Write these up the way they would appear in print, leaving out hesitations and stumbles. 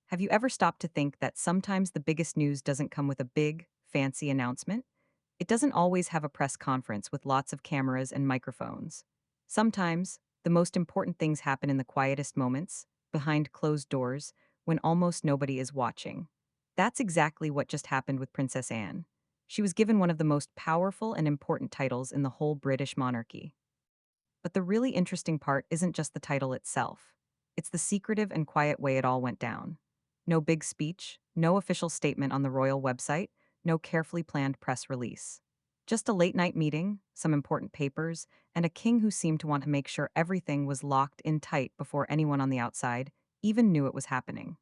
Have you ever stopped to think that sometimes the biggest news doesn't come with a big, fancy announcement? It doesn't always have a press conference with lots of cameras and microphones. Sometimes, the most important things happen in the quietest moments, behind closed doors, when almost nobody is watching. That's exactly what just happened with Princess Anne. She was given one of the most powerful and important titles in the whole British monarchy. But the really interesting part isn't just the title itself. It's the secretive and quiet way it all went down. No big speech, no official statement on the royal website, no carefully planned press release. Just a late night meeting, some important papers, and a king who seemed to want to make sure everything was locked in tight before anyone on the outside even knew it was happening.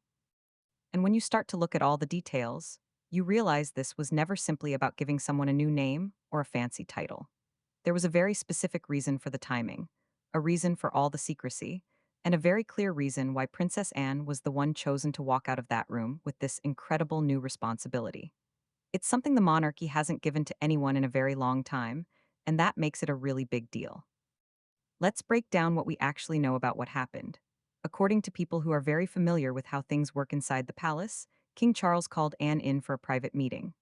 And when you start to look at all the details, you realize this was never simply about giving someone a new name or a fancy title. There was a very specific reason for the timing, a reason for all the secrecy, and a very clear reason why Princess Anne was the one chosen to walk out of that room with this incredible new responsibility. It's something the monarchy hasn't given to anyone in a very long time, and that makes it a really big deal. Let's break down what we actually know about what happened. According to people who are very familiar with how things work inside the palace, King Charles called Anne in for a private meeting.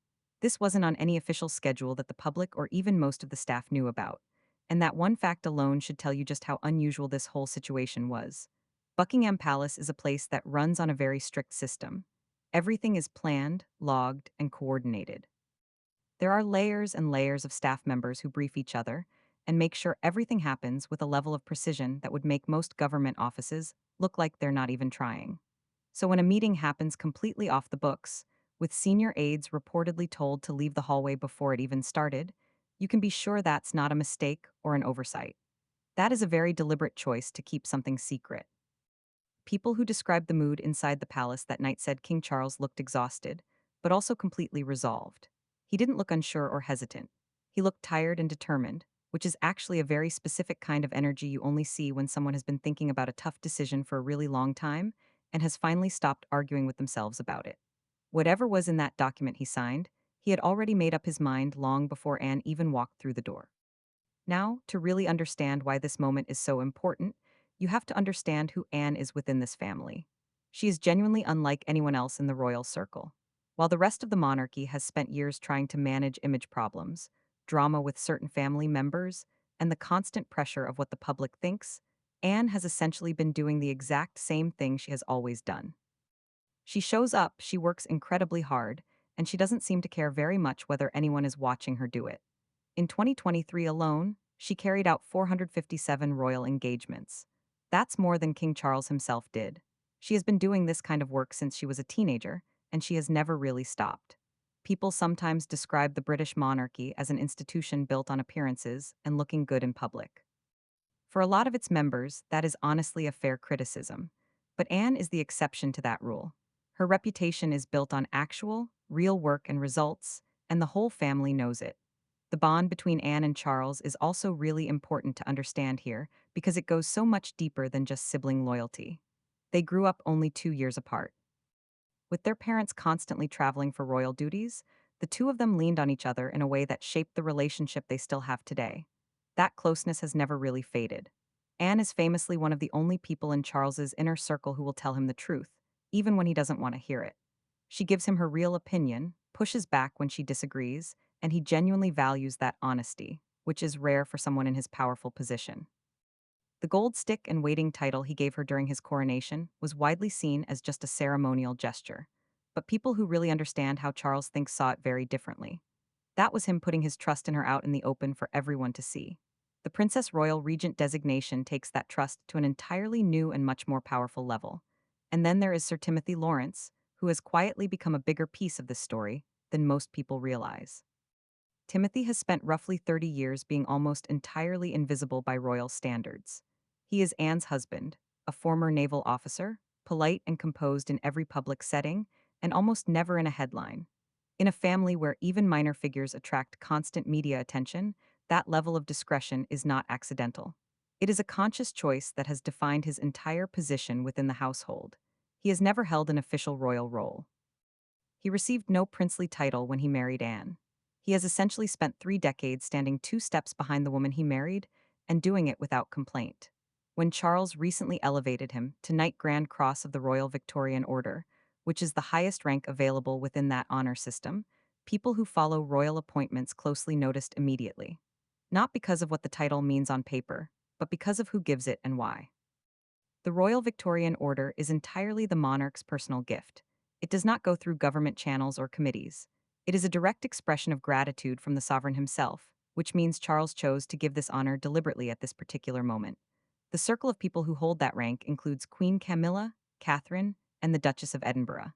This wasn't on any official schedule that the public or even most of the staff knew about. And that one fact alone should tell you just how unusual this whole situation was. Buckingham Palace is a place that runs on a very strict system. Everything is planned, logged, and coordinated. There are layers and layers of staff members who brief each other and make sure everything happens with a level of precision that would make most government offices look like they're not even trying. So when a meeting happens completely off the books, with senior aides reportedly told to leave the hallway before it even started, you can be sure that's not a mistake or an oversight. That is a very deliberate choice to keep something secret. People who described the mood inside the palace that night said King Charles looked exhausted, but also completely resolved. He didn't look unsure or hesitant. He looked tired and determined, which is actually a very specific kind of energy you only see when someone has been thinking about a tough decision for a really long time and has finally stopped arguing with themselves about it. Whatever was in that document he signed, he had already made up his mind long before Anne even walked through the door. Now, to really understand why this moment is so important, you have to understand who Anne is within this family. She is genuinely unlike anyone else in the royal circle. While the rest of the monarchy has spent years trying to manage image problems, drama with certain family members, and the constant pressure of what the public thinks, Anne has essentially been doing the exact same thing she has always done. She shows up, she works incredibly hard, and she doesn't seem to care very much whether anyone is watching her do it. In 2023 alone, she carried out 457 royal engagements. That's more than King Charles himself did. She has been doing this kind of work since she was a teenager, and she has never really stopped. People sometimes describe the British monarchy as an institution built on appearances and looking good in public. For a lot of its members, that is honestly a fair criticism. But Anne is the exception to that rule. Her reputation is built on actual, real work and results, and the whole family knows it. The bond between Anne and Charles is also really important to understand here because it goes so much deeper than just sibling loyalty. They grew up only 2 years apart. With their parents constantly traveling for royal duties, the two of them leaned on each other in a way that shaped the relationship they still have today. That closeness has never really faded. Anne is famously one of the only people in Charles's inner circle who will tell him the truth, even when he doesn't want to hear it. She gives him her real opinion, pushes back when she disagrees, and he genuinely values that honesty, which is rare for someone in his powerful position. The gold stick and waiting title he gave her during his coronation was widely seen as just a ceremonial gesture. But people who really understand how Charles thinks saw it very differently. That was him putting his trust in her out in the open for everyone to see. The Princess Royal Regent designation takes that trust to an entirely new and much more powerful level. And then there is Sir Timothy Laurence, who has quietly become a bigger piece of this story than most people realize. Timothy has spent roughly 30 years being almost entirely invisible by royal standards. He is Anne's husband, a former naval officer, polite and composed in every public setting, and almost never in a headline. In a family where even minor figures attract constant media attention, that level of discretion is not accidental. It is a conscious choice that has defined his entire position within the household. He has never held an official royal role. He received no princely title when he married Anne. He has essentially spent 3 decades standing 2 steps behind the woman he married and doing it without complaint. When Charles recently elevated him to Knight Grand Cross of the Royal Victorian Order, which is the highest rank available within that honor system, people who follow royal appointments closely noticed immediately. Not because of what the title means on paper, but because of who gives it and why. The Royal Victorian Order is entirely the monarch's personal gift. It does not go through government channels or committees. It is a direct expression of gratitude from the sovereign himself, which means Charles chose to give this honor deliberately at this particular moment. The circle of people who hold that rank includes Queen Camilla, Catherine, and the Duchess of Edinburgh.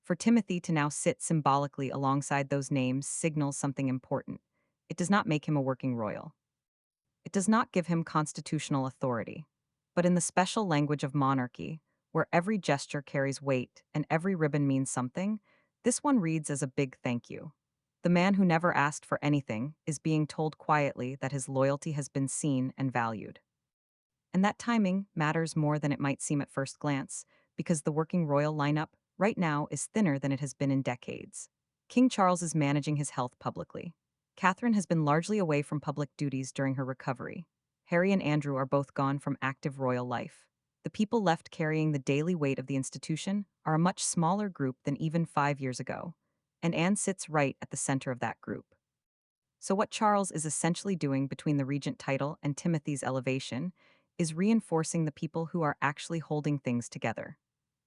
For Timothy to now sit symbolically alongside those names signals something important. It does not make him a working royal. It does not give him constitutional authority. But in the special language of monarchy, where every gesture carries weight and every ribbon means something, this one reads as a big thank you. The man who never asked for anything is being told quietly that his loyalty has been seen and valued. And that timing matters more than it might seem at first glance, because the working royal lineup right now is thinner than it has been in decades. King Charles is managing his health publicly. Catherine has been largely away from public duties during her recovery. Harry and Andrew are both gone from active royal life. The people left carrying the daily weight of the institution are a much smaller group than even 5 years ago, and Anne sits right at the center of that group. So, what Charles is essentially doing between the regent title and Timothy's elevation is reinforcing the people who are actually holding things together.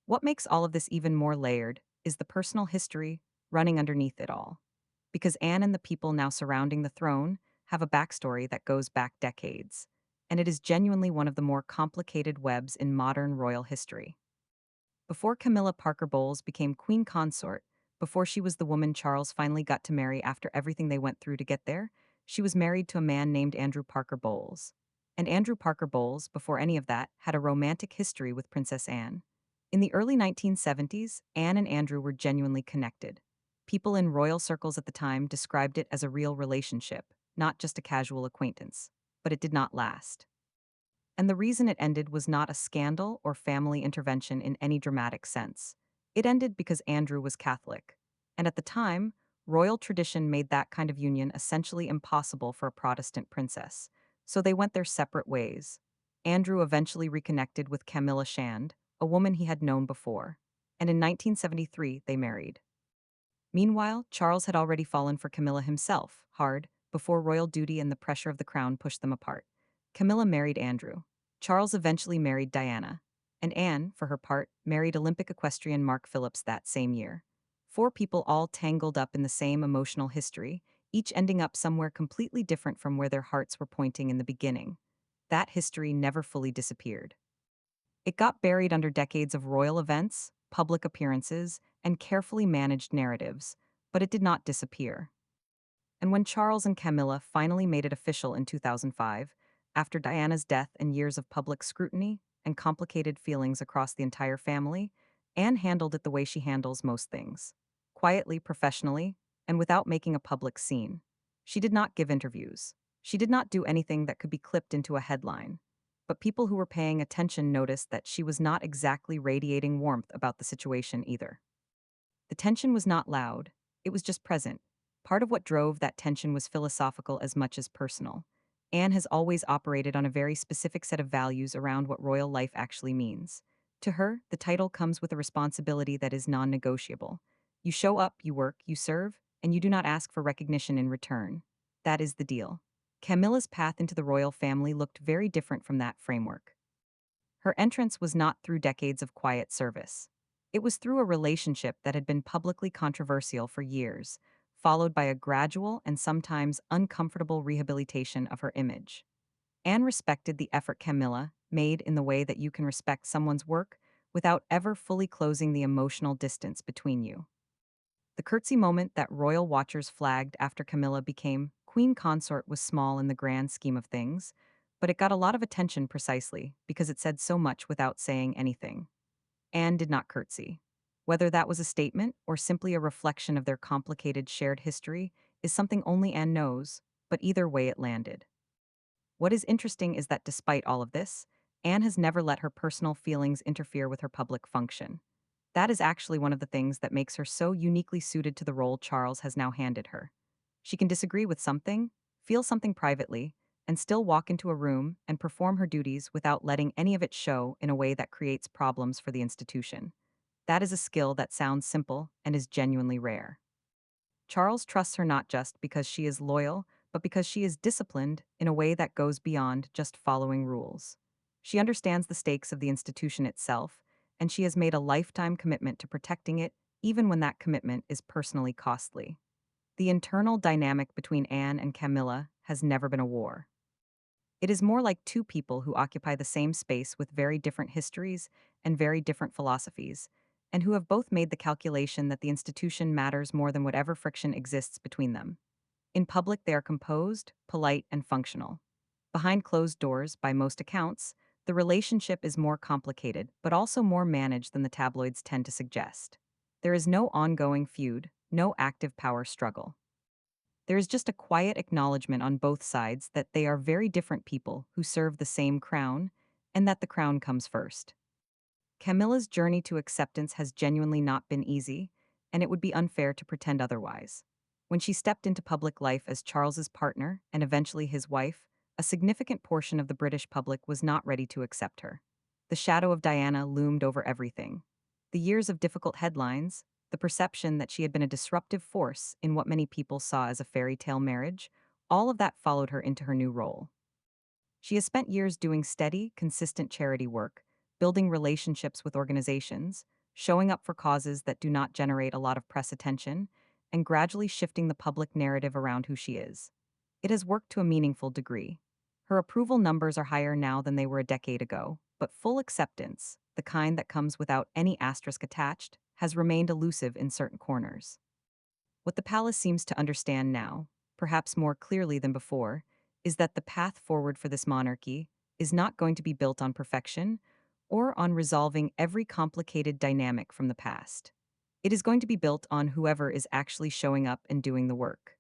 What makes all of this even more layered is the personal history running underneath it all. Because Anne and the people now surrounding the throne have a backstory that goes back decades, and it is genuinely one of the more complicated webs in modern royal history. Before Camilla Parker Bowles became queen consort, before she was the woman Charles finally got to marry after everything they went through to get there, she was married to a man named Andrew Parker Bowles. And Andrew Parker Bowles, before any of that, had a romantic history with Princess Anne. In the early 1970s, Anne and Andrew were genuinely connected. People in royal circles at the time described it as a real relationship, not just a casual acquaintance. But it did not last. And the reason it ended was not a scandal or family intervention in any dramatic sense. It ended because Andrew was Catholic. And at the time, royal tradition made that kind of union essentially impossible for a Protestant princess. So they went their separate ways. Andrew eventually reconnected with Camilla Shand, a woman he had known before. And in 1973, they married. Meanwhile, Charles had already fallen for Camilla himself, hard, before royal duty and the pressure of the crown pushed them apart. Camilla married Andrew. Charles eventually married Diana. And Anne, for her part, married Olympic equestrian Mark Phillips that same year. Four people all tangled up in the same emotional history, each ending up somewhere completely different from where their hearts were pointing in the beginning. That history never fully disappeared. It got buried under decades of royal events, public appearances, and carefully managed narratives, but it did not disappear. And when Charles and Camilla finally made it official in 2005, after Diana's death and years of public scrutiny and complicated feelings across the entire family, Anne handled it the way she handles most things: quietly, professionally, and without making a public scene. She did not give interviews. She did not do anything that could be clipped into a headline. But people who were paying attention noticed that she was not exactly radiating warmth about the situation either. The tension was not loud, it was just present. Part of what drove that tension was philosophical as much as personal. Anne has always operated on a very specific set of values around what royal life actually means. To her, the title comes with a responsibility that is non negotiable. You show up, you work, you serve, and you do not ask for recognition in return. That is the deal. Camilla's path into the royal family looked very different from that framework. Her entrance was not through decades of quiet service. It was through a relationship that had been publicly controversial for years, followed by a gradual and sometimes uncomfortable rehabilitation of her image. Anne respected the effort Camilla made in the way that you can respect someone's work without ever fully closing the emotional distance between you. The curtsy moment that royal watchers flagged after Camilla became queen consort was small in the grand scheme of things, but it got a lot of attention precisely because it said so much without saying anything. Anne did not curtsy. Whether that was a statement or simply a reflection of their complicated shared history is something only Anne knows, but either way it landed. What is interesting is that despite all of this, Anne has never let her personal feelings interfere with her public function. That is actually one of the things that makes her so uniquely suited to the role Charles has now handed her. She can disagree with something, feel something privately, and still walk into a room and perform her duties without letting any of it show in a way that creates problems for the institution. That is a skill that sounds simple and is genuinely rare. Charles trusts her not just because she is loyal, but because she is disciplined in a way that goes beyond just following rules. She understands the stakes of the institution itself, and she has made a lifetime commitment to protecting it, even when that commitment is personally costly. The internal dynamic between Anne and Camilla has never been a war. It is more like two people who occupy the same space with very different histories and very different philosophies, and who have both made the calculation that the institution matters more than whatever friction exists between them. In public, they are composed, polite, and functional. Behind closed doors, by most accounts, the relationship is more complicated, but also more managed than the tabloids tend to suggest. There is no ongoing feud, no active power struggle. There is just a quiet acknowledgement on both sides that they are very different people who serve the same crown, and that the crown comes first. Camilla's journey to acceptance has genuinely not been easy, and it would be unfair to pretend otherwise. When she stepped into public life as Charles's partner and eventually his wife, a significant portion of the British public was not ready to accept her. The shadow of Diana loomed over everything. The years of difficult headlines, the perception that she had been a disruptive force in what many people saw as a fairy tale marriage, all of that followed her into her new role. She has spent years doing steady, consistent charity work, building relationships with organizations, showing up for causes that do not generate a lot of press attention, and gradually shifting the public narrative around who she is. It has worked to a meaningful degree. Her approval numbers are higher now than they were a decade ago, but full acceptance, the kind that comes without any asterisk attached, has remained elusive in certain corners. What the palace seems to understand now, perhaps more clearly than before, is that the path forward for this monarchy is not going to be built on perfection or on resolving every complicated dynamic from the past. It is going to be built on whoever is actually showing up and doing the work.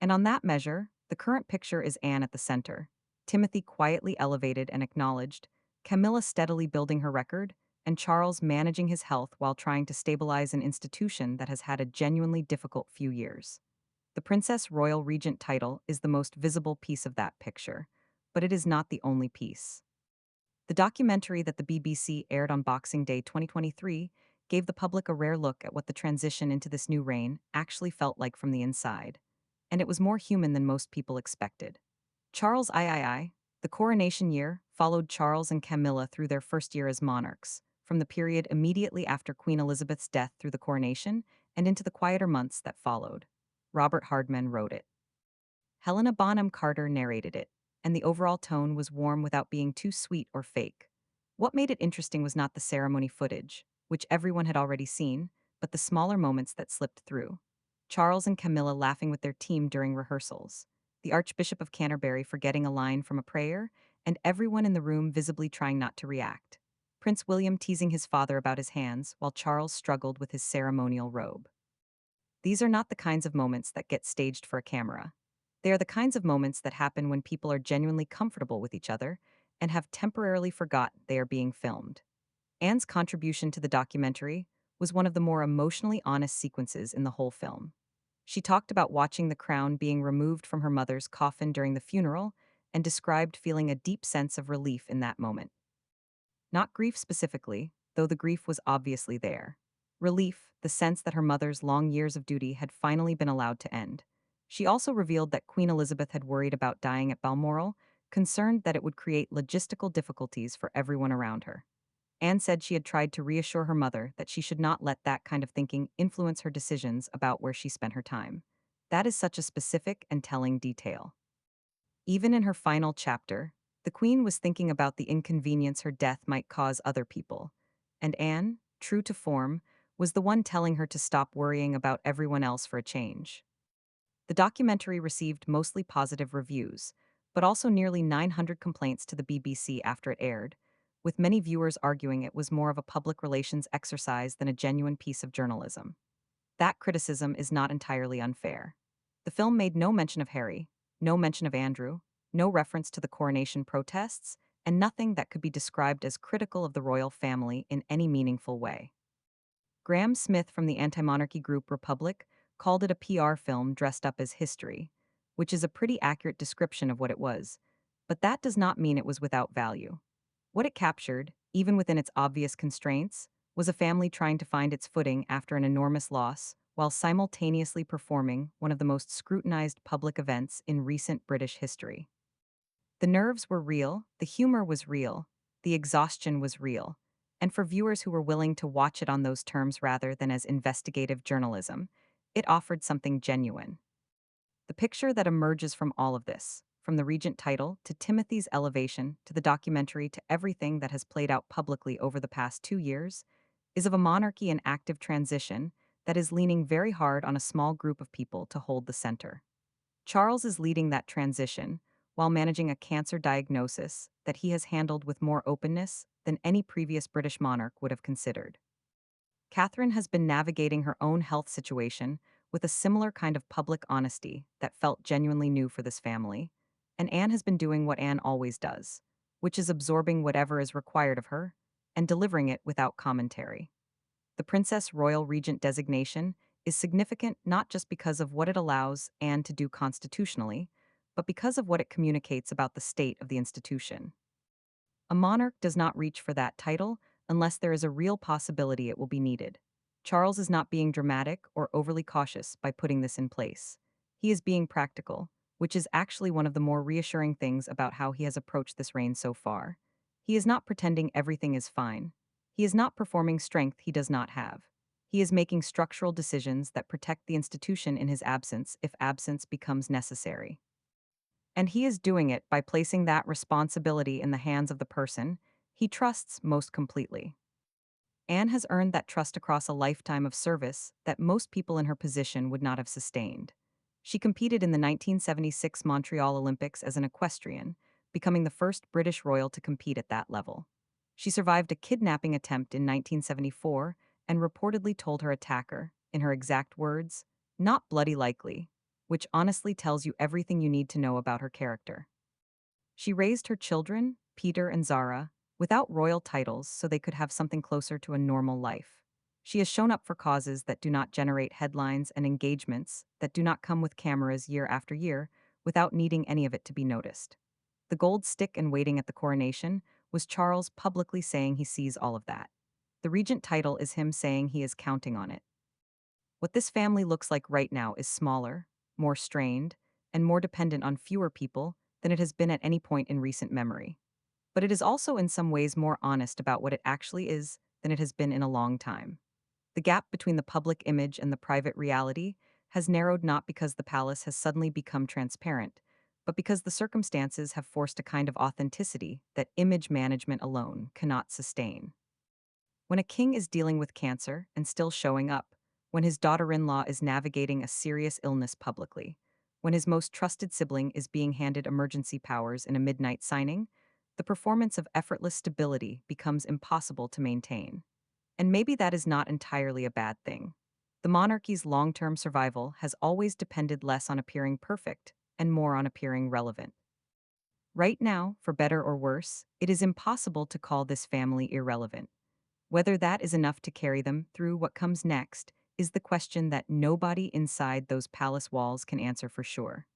And on that measure, the current picture is Anne at the center, Timothy quietly elevated and acknowledged, Camilla steadily building her record, and Charles managing his health while trying to stabilize an institution that has had a genuinely difficult few years. The Princess Royal Regent title is the most visible piece of that picture, but it is not the only piece. The documentary that the BBC aired on Boxing Day 2023 gave the public a rare look at what the transition into this new reign actually felt like from the inside, and it was more human than most people expected. Charles III, the coronation year, followed Charles and Camilla through their first year as monarchs, from the period immediately after Queen Elizabeth's death through the coronation and into the quieter months that followed. Robert Hardman wrote it. Helena Bonham Carter narrated it, and the overall tone was warm without being too sweet or fake. What made it interesting was not the ceremony footage, which everyone had already seen, but the smaller moments that slipped through. Charles and Camilla laughing with their team during rehearsals, the Archbishop of Canterbury forgetting a line from a prayer, and everyone in the room visibly trying not to react. Prince William teasing his father about his hands while Charles struggled with his ceremonial robe. These are not the kinds of moments that get staged for a camera. They are the kinds of moments that happen when people are genuinely comfortable with each other and have temporarily forgotten they are being filmed. Anne's contribution to the documentary was one of the more emotionally honest sequences in the whole film. She talked about watching the crown being removed from her mother's coffin during the funeral and described feeling a deep sense of relief in that moment. Not grief specifically, though the grief was obviously there. Relief, the sense that her mother's long years of duty had finally been allowed to end. She also revealed that Queen Elizabeth had worried about dying at Balmoral, concerned that it would create logistical difficulties for everyone around her. Anne said she had tried to reassure her mother that she should not let that kind of thinking influence her decisions about where she spent her time. That is such a specific and telling detail. Even in her final chapter, the Queen was thinking about the inconvenience her death might cause other people, and Anne, true to form, was the one telling her to stop worrying about everyone else for a change. The documentary received mostly positive reviews, but also nearly 900 complaints to the BBC after it aired, with many viewers arguing it was more of a public relations exercise than a genuine piece of journalism. That criticism is not entirely unfair. The film made no mention of Harry, no mention of Andrew, no reference to the coronation protests, and nothing that could be described as critical of the royal family in any meaningful way. Graham Smith from the anti-monarchy group Republic called it a PR film dressed up as history, which is a pretty accurate description of what it was, but that does not mean it was without value. What it captured, even within its obvious constraints, was a family trying to find its footing after an enormous loss, while simultaneously performing one of the most scrutinized public events in recent British history. The nerves were real, the humor was real, the exhaustion was real, and for viewers who were willing to watch it on those terms rather than as investigative journalism, it offered something genuine. The picture that emerges from all of this, from the Regent title to Timothy's elevation to the documentary to everything that has played out publicly over the past 2 years, is of a monarchy in active transition that is leaning very hard on a small group of people to hold the center. Charles is leading that transition while managing a cancer diagnosis that he has handled with more openness than any previous British monarch would have considered. Catherine has been navigating her own health situation with a similar kind of public honesty that felt genuinely new for this family, and Anne has been doing what Anne always does, which is absorbing whatever is required of her and delivering it without commentary. The Princess Royal Regent designation is significant not just because of what it allows Anne to do constitutionally, but because of what it communicates about the state of the institution. A monarch does not reach for that title unless there is a real possibility it will be needed. Charles is not being dramatic or overly cautious by putting this in place. He is being practical, which is actually one of the more reassuring things about how he has approached this reign so far. He is not pretending everything is fine. He is not performing strength he does not have. He is making structural decisions that protect the institution in his absence if absence becomes necessary. And he is doing it by placing that responsibility in the hands of the person he trusts most completely. Anne has earned that trust across a lifetime of service that most people in her position would not have sustained. She competed in the 1976 Montreal Olympics as an equestrian, becoming the first British royal to compete at that level. She survived a kidnapping attempt in 1974 and reportedly told her attacker, in her exact words, "Not bloody likely," which honestly tells you everything you need to know about her character. She raised her children, Peter and Zara, without royal titles so they could have something closer to a normal life. She has shown up for causes that do not generate headlines and engagements that do not come with cameras year after year without needing any of it to be noticed. The gold stick and waiting at the coronation was Charles publicly saying he sees all of that. The regent title is him saying he is counting on it. What this family looks like right now is smaller, more strained, and more dependent on fewer people than it has been at any point in recent memory. But it is also in some ways more honest about what it actually is than it has been in a long time. The gap between the public image and the private reality has narrowed not because the palace has suddenly become transparent, but because the circumstances have forced a kind of authenticity that image management alone cannot sustain. When a king is dealing with cancer and still showing up, when his daughter-in-law is navigating a serious illness publicly, when his most trusted sibling is being handed emergency powers in a midnight signing, the performance of effortless stability becomes impossible to maintain. And maybe that is not entirely a bad thing. The monarchy's long-term survival has always depended less on appearing perfect and more on appearing relevant. Right now, for better or worse, it is impossible to call this family irrelevant. Whether that is enough to carry them through what comes next is the question that nobody inside those palace walls can answer for sure.